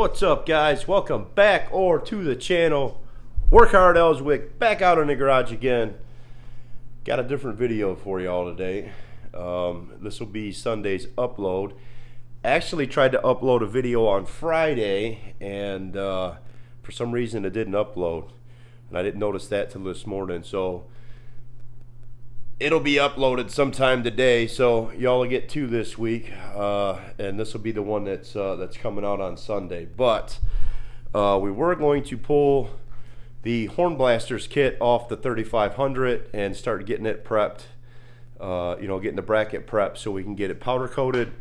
What's up, guys? Welcome back to the channel. Work Hard Elswick, back out in the garage again. Got a different video for y'all today. This will be Sunday's upload. Actually tried to upload a video on Friday, and for some reason it didn't upload, and I didn't notice that till this morning. So it'll be uploaded sometime today, so y'all will get two this week, and this will be the one that's coming out on Sunday. But we were going to pull the Horn Blasters kit off the 3500 and start getting it prepped, getting the bracket prepped so we can get it powder coated.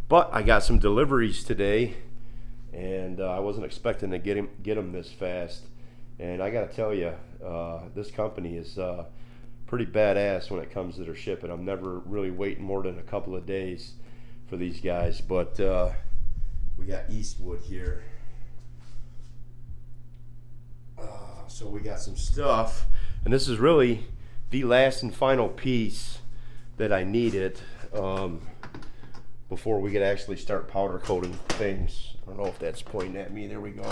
But I got some deliveries today, and I wasn't expecting to get them this fast. And I gotta tell you, this company is pretty badass when it comes to their shipping. I'm never really waiting more than a couple of days for these guys. But we got Eastwood here, so we got some stuff, and this is really the last and final piece that I needed before we could actually start powder coating things. I don't know if that's pointing at me. There we go.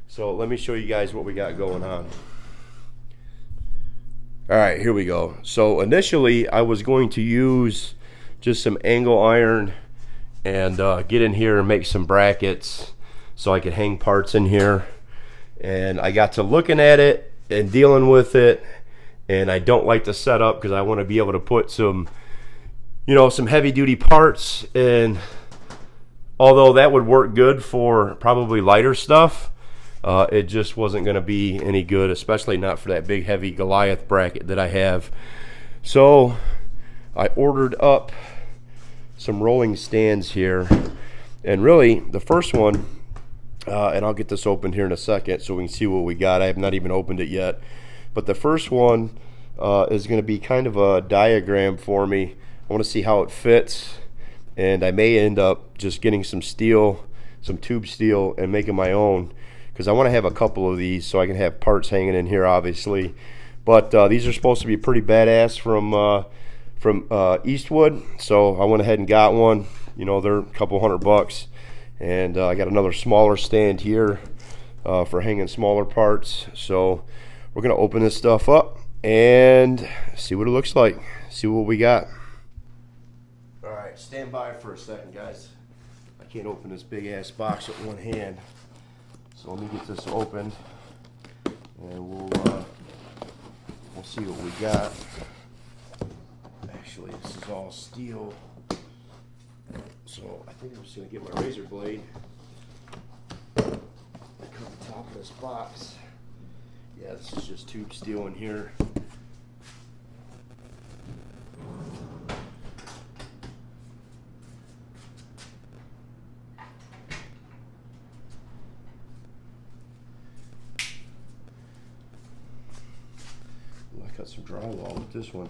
So let me show you guys what we got going on. All right, here we go. So initially I was going to use just some angle iron and get in here and make some brackets so I could hang parts in here. And I got to looking at it and dealing with it, and I don't like the setup because I want to be able to put some, some heavy duty parts. And although that would work good for probably lighter stuff, it just wasn't going to be any good, especially not for that big heavy Goliath bracket that I have. So I ordered up some rolling stands here, and really the first one, and I'll get this open here in a second so we can see what we got. I have not even opened it yet, but the first one is going to be kind of a diagram for me. I want to see how it fits, and I may end up just getting some steel, some tube steel, and making my own, because I want to have a couple of these so I can have parts hanging in here, obviously. But these are supposed to be pretty badass from Eastwood, so I went ahead and got one. They're a couple $100, and I got another smaller stand here for hanging smaller parts. So we're gonna open this stuff up and see what it looks like, see what we got. All right, stand by for a second, guys. I can't open this big ass box with one hand. So let me get this opened, and we'll see what we got. Actually, this is all steel, so I think I'm just gonna get my razor blade and cut the top of this box. Yeah, this is just tube steel in here. I cut some drywall with this one.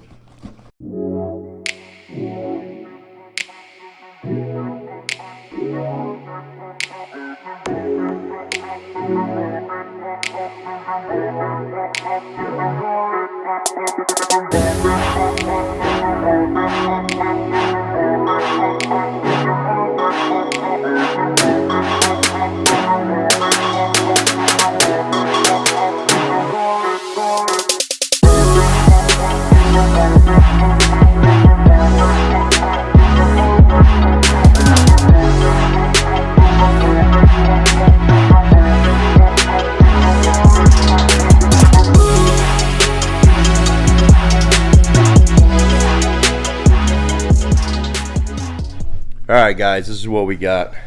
Alright guys, this is what we got. A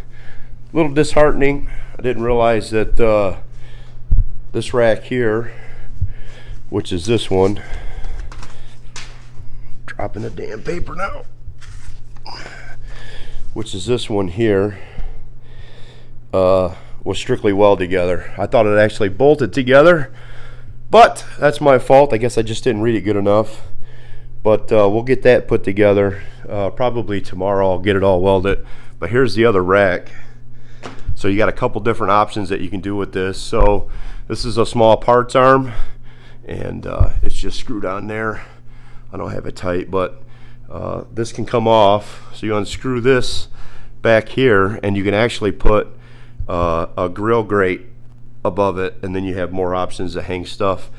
little disheartening. I didn't realize that this rack here, which is this one, dropping the damn paper now, which is this one here, was strictly welded together. I thought it actually bolted together, but that's my fault. I guess I just didn't read it good enough. But we'll get that put together. Probably tomorrow I'll get it all welded. But here's the other rack. So you got a couple different options that you can do with this. So this is a small parts arm, and it's just screwed on there. I don't have it tight, but this can come off. So you unscrew this back here, and you can actually put a grill grate above it, and then you have more options to hang stuff,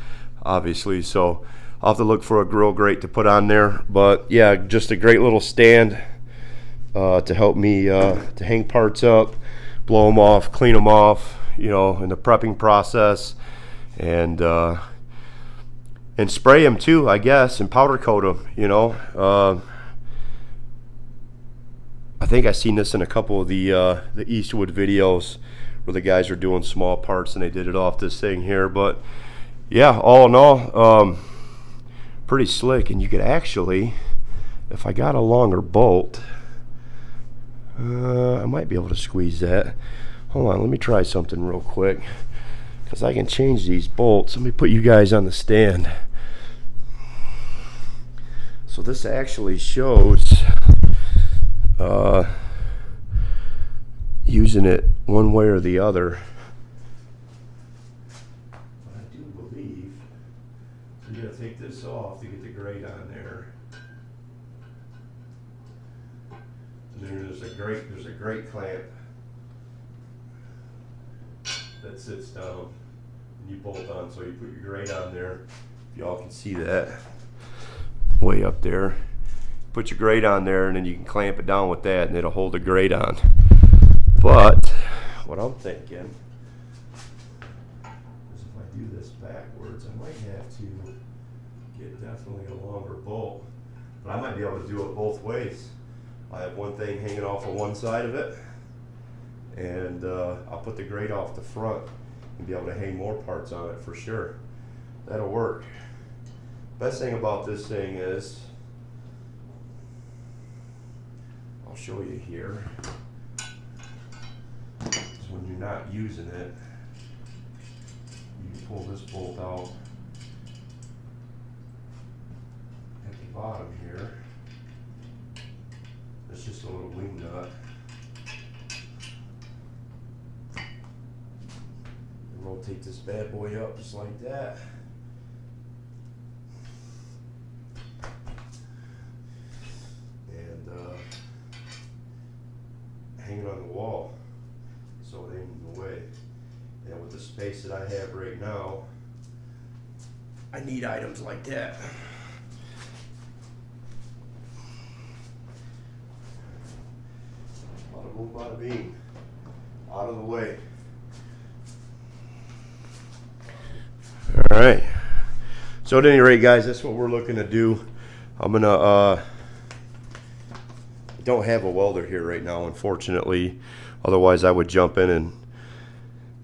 obviously. So I'll have to look for a grill grate to put on there. But yeah, just a great little stand to help me to hang parts up, blow them off, clean them off, you know, in the prepping process, and spray them too, I guess, and powder coat them, you know. I think I've seen this in a couple of the Eastwood videos where the guys are doing small parts and they did it off this thing here. But yeah, all in all, pretty slick. And you could actually, if I got a longer bolt, I might be able to squeeze that. Hold on, let me try something real quick, because I can change these bolts. Let me put you guys on the stand. So this actually shows using it one way or the other. I do believe you gotta take this off to get the grate on there. And then there's a grate clamp that sits down and you bolt on, so you put your grate on there. Y'all can see that way up there. Put your grate on there, and then you can clamp it down with that, and it'll hold the grate on. But what I'm thinking is if I do this backwards, I might have to get definitely a longer bolt. But I might be able to do it both ways. I have one thing hanging off of one side of it, and I'll put the grate off the front and be able to hang more parts on it for sure. That'll work. Best thing about this thing is, I'll show you here, is when you're not using it, you can pull this bolt out at the bottom here. It's just a little wing nut. And rotate this bad boy up just like that. And hang it on the wall so it ain't in the way. And with the space that I have right now, I need items like that. Bada boom, bada bing. Out of the way. All right. So at any rate, guys, that's what we're looking to do. I'm gonna don't have a welder here right now, unfortunately. Otherwise I would jump in and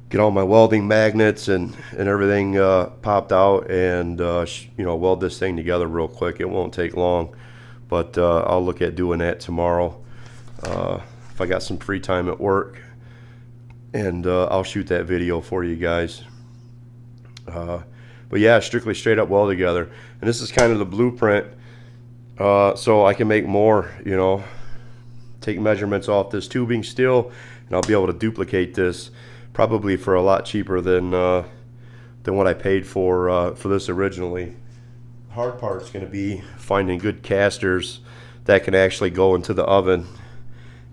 get all my welding magnets and everything popped out and you know, weld this thing together real quick. It won't take long, but I'll look at doing that tomorrow if I got some free time at work, and I'll shoot that video for you guys. But yeah, strictly straight up weld together, and this is kind of the blueprint, so I can make more, you know, take measurements off this tubing still, and I'll be able to duplicate this probably for a lot cheaper than what I paid for this originally. The hard part's going to be finding good casters that can actually go into the oven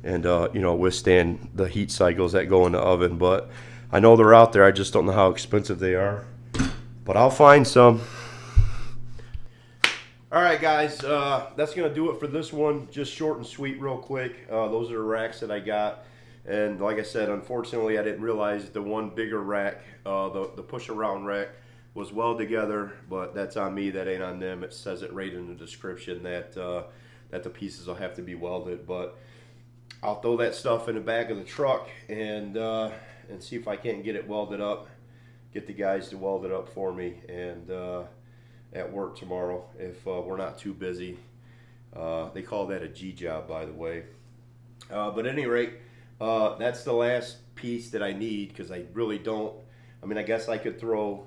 and you know, withstand the heat cycles that go in the oven. But I know they're out there. I just don't know how expensive they are, but I'll find some. All right, guys, that's going to do it for this one. Just short and sweet real quick. Those are the racks that I got. And like I said, unfortunately, I didn't realize the one bigger rack, the push-around rack, was welded together. But that's on me. That ain't on them. It says it right in the description that that the pieces will have to be welded. But I'll throw that stuff in the back of the truck and see if I can't get it welded up. Get the guys to weld it up for me, and at work tomorrow if we're not too busy. They call that a G job, by the way. But at any rate, that's the last piece that I need, because I really don't. I mean, I guess I could throw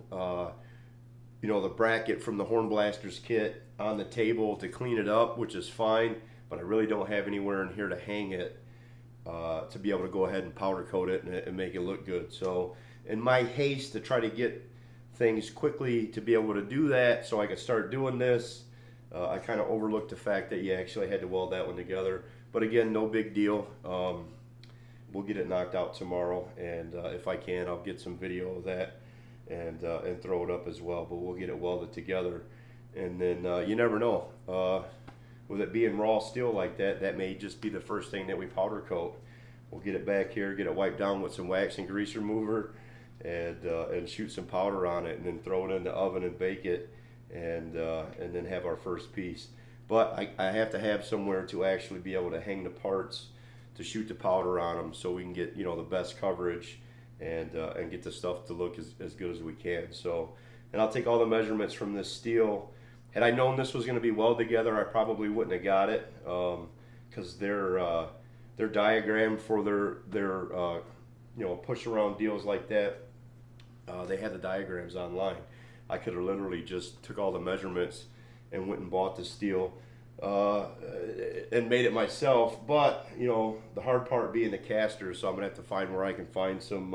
you know, the bracket from the Horn Blasters kit on the table to clean it up, which is fine, but I really don't have anywhere in here to hang it to be able to go ahead and powder coat it and make it look good. So in my haste to try to get things quickly to be able to do that so I could start doing this, I kind of overlooked the fact that you actually had to weld that one together. But again, no big deal. we'll get it knocked out tomorrow, and if I can, I'll get some video of that and throw it up as well. But we'll get it welded together, and then you never know. With it being raw steel like that, that may just be the first thing that we powder coat. We'll get it back here, get it wiped down with some wax and grease remover, and shoot some powder on it, and then throw it in the oven and bake it, and then have our first piece. But I have to have somewhere to actually be able to hang the parts to shoot the powder on them, so we can get, you know, the best coverage and get the stuff to look as good as we can. So, and I'll take all the measurements from this steel. Had I known this was going to be welded together, I probably wouldn't have got it, because their diagram for their you know, push around deals like that, they had the diagrams online. I could have literally just took all the measurements and went and bought the steel and made it myself. But you know, the hard part being the casters, so I'm gonna have to find where I can find some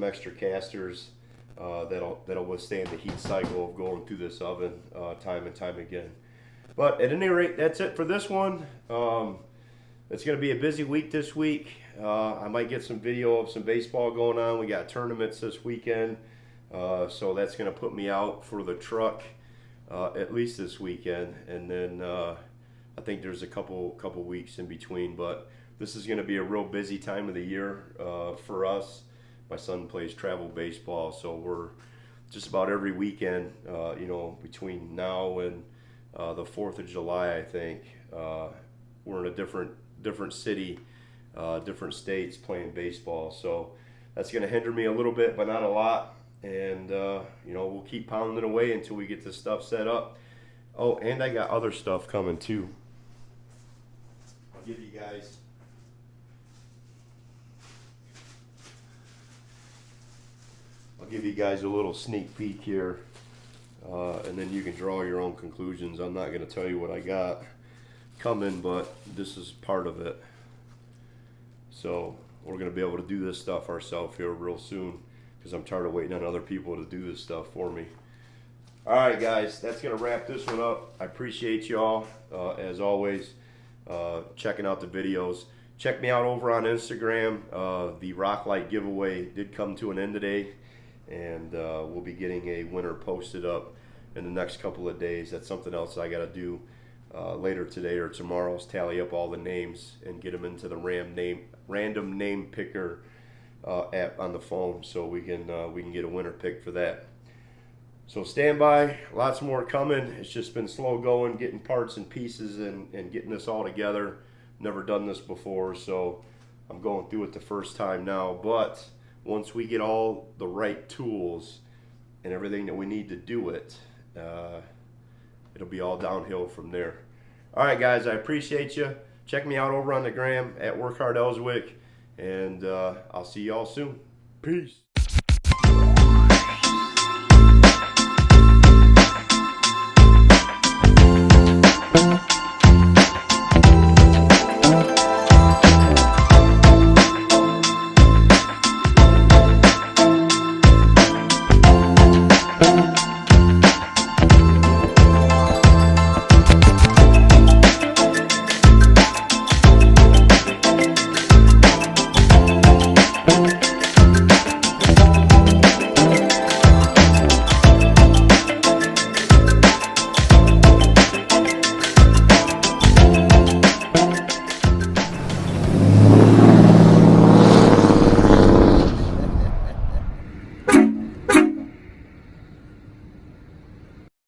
extra casters that'll withstand the heat cycle of going through this oven time and time again. But at any rate, that's it for this one. It's going to be a busy week this week. I might get some video of some baseball going on. We got tournaments this weekend, so that's going to put me out for the truck at least this weekend, and then I think there's a couple weeks in between. But this is going to be a real busy time of the year for us. My son plays travel baseball, so we're just about every weekend, you know, between now and the 4th of July, I think, we're in a different city, different states playing baseball. So that's going to hinder me a little bit, but not a lot. And you know, we'll keep pounding away until we get this stuff set up. Oh, and I got other stuff coming too. I'll give you guys a little sneak peek here, and then you can draw your own conclusions. I'm not going to tell you what I got coming, but this is part of it. So we're going to be able to do this stuff ourselves here real soon, because I'm tired of waiting on other people to do this stuff for me. All right, guys, that's going to wrap this one up. I appreciate y'all, as always, checking out the videos. Check me out over on Instagram. The rock light giveaway did come to an end today, and we'll be getting a winner posted up in the next couple of days. That's something else I got to do later today or tomorrow, is tally up all the names and get them into the random name picker app on the phone, so we can get a winner pick for that. So stand by, lots more coming. It's just been slow going, getting parts and pieces and getting this all together. Never done this before, so I'm going through it the first time now. But once we get all the right tools and everything that we need to do it, it'll be all downhill from there. All right, guys, I appreciate you. Check me out over on the gram at Work Hard Elswick, and I'll see y'all soon. Peace.